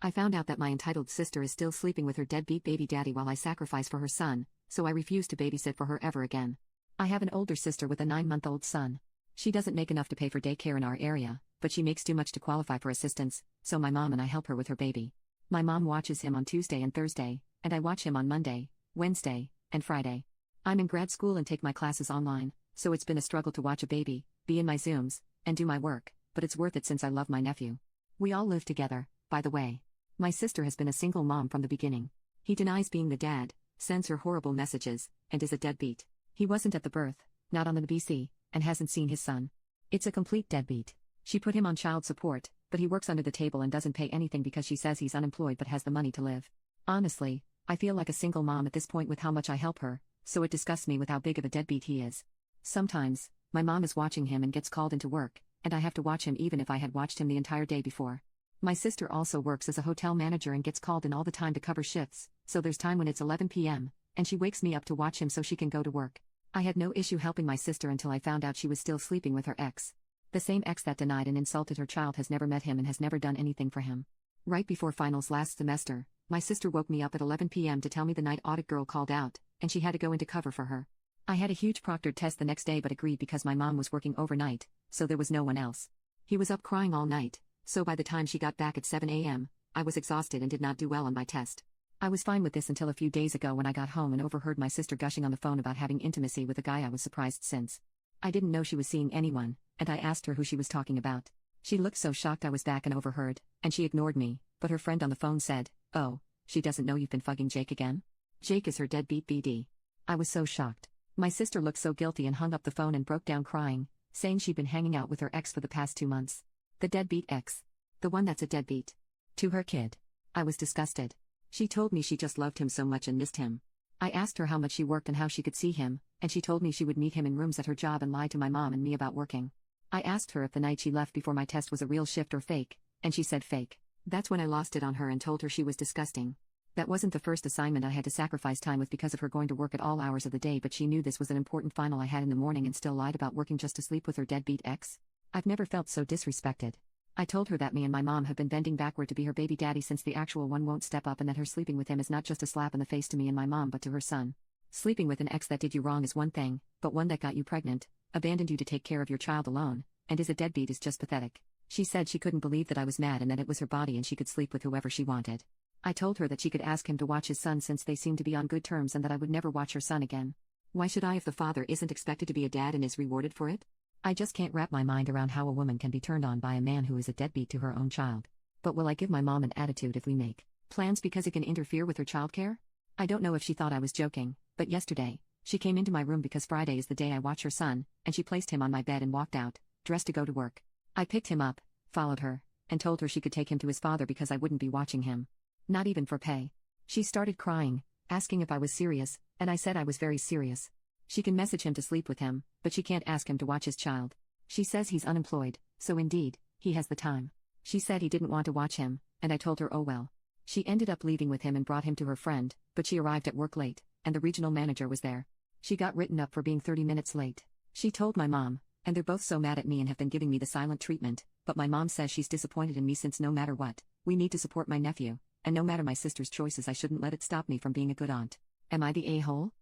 I found out that my entitled sister is still sleeping with her deadbeat baby daddy while I sacrifice for her son, so I refuse to babysit for her ever again. I have an older sister with a 9-month-old son. She doesn't make enough to pay for daycare in our area, but she makes too much to qualify for assistance, so my mom and I help her with her baby. My mom watches him on Tuesday and Thursday, and I watch him on Monday, Wednesday, and Friday. I'm in grad school and take my classes online, so it's been a struggle to watch a baby, be in my Zooms, and do my work, but it's worth it since I love my nephew. We all live together, by the way. My sister has been a single mom from the beginning. He denies being the dad, sends her horrible messages, and is a deadbeat. He wasn't at the birth, not on the BC, and hasn't seen his son. It's a complete deadbeat. She put him on child support, but he works under the table and doesn't pay anything because she says he's unemployed but has the money to live. Honestly, I feel like a single mom at this point with how much I help her, so it disgusts me with how big of a deadbeat he is. Sometimes, my mom is watching him and gets called into work, and I have to watch him even if I had watched him the entire day before. My sister also works as a hotel manager and gets called in all the time to cover shifts, so there's time when it's 11 p.m., and she wakes me up to watch him so she can go to work. I had no issue helping my sister until I found out she was still sleeping with her ex. The same ex that denied and insulted her child has never met him and has never done anything for him. Right before finals last semester, my sister woke me up at 11 p.m. to tell me the night audit girl called out, and she had to go into cover for her. I had a huge proctored test the next day but agreed because my mom was working overnight, so there was no one else. He was up crying all night, so by the time she got back at 7 a.m., I was exhausted and did not do well on my test. I was fine with this until a few days ago when I got home and overheard my sister gushing on the phone about having intimacy with a guy I was surprised since. I didn't know she was seeing anyone, and I asked her who she was talking about. She looked so shocked I was back and overheard, and she ignored me, but her friend on the phone said, "Oh, she doesn't know you've been fucking Jake again? Jake is her deadbeat BD." I was so shocked. My sister looked so guilty and hung up the phone and broke down crying, saying she'd been hanging out with her ex for the past 2 months. The deadbeat ex. The one that's a deadbeat. To her kid. I was disgusted. She told me she just loved him so much and missed him. I asked her how much she worked and how she could see him, and she told me she would meet him in rooms at her job and lie to my mom and me about working. I asked her if the night she left before my test was a real shift or fake, and she said fake. That's when I lost it on her and told her she was disgusting. That wasn't the first assignment I had to sacrifice time with because of her going to work at all hours of the day, but she knew this was an important final I had in the morning and still lied about working just to sleep with her deadbeat ex. I've never felt so disrespected. I told her that me and my mom have been bending backward to be her baby daddy since the actual one won't step up and that her sleeping with him is not just a slap in the face to me and my mom but to her son. Sleeping with an ex that did you wrong is one thing, but one that got you pregnant, abandoned you to take care of your child alone, and is a deadbeat is just pathetic. She said she couldn't believe that I was mad and that it was her body and she could sleep with whoever she wanted. I told her that she could ask him to watch his son since they seemed to be on good terms and that I would never watch her son again. Why should I if the father isn't expected to be a dad and is rewarded for it? I just can't wrap my mind around how a woman can be turned on by a man who is a deadbeat to her own child. But will I give my mom an attitude if we make plans because it can interfere with her childcare? I don't know if she thought I was joking, but yesterday, she came into my room because Friday is the day I watch her son, and she placed him on my bed and walked out, dressed to go to work. I picked him up, followed her, and told her she could take him to his father because I wouldn't be watching him. Not even for pay. She started crying, asking if I was serious, and I said I was very serious. She can message him to sleep with him, but she can't ask him to watch his child. She says he's unemployed, so indeed, he has the time. She said he didn't want to watch him, and I told her oh well. She ended up leaving with him and brought him to her friend, but she arrived at work late, and the regional manager was there. She got written up for being 30 minutes late. She told my mom, and they're both so mad at me and have been giving me the silent treatment, but my mom says she's disappointed in me since no matter what, we need to support my nephew, and no matter my sister's choices I shouldn't let it stop me from being a good aunt. Am I the a-hole?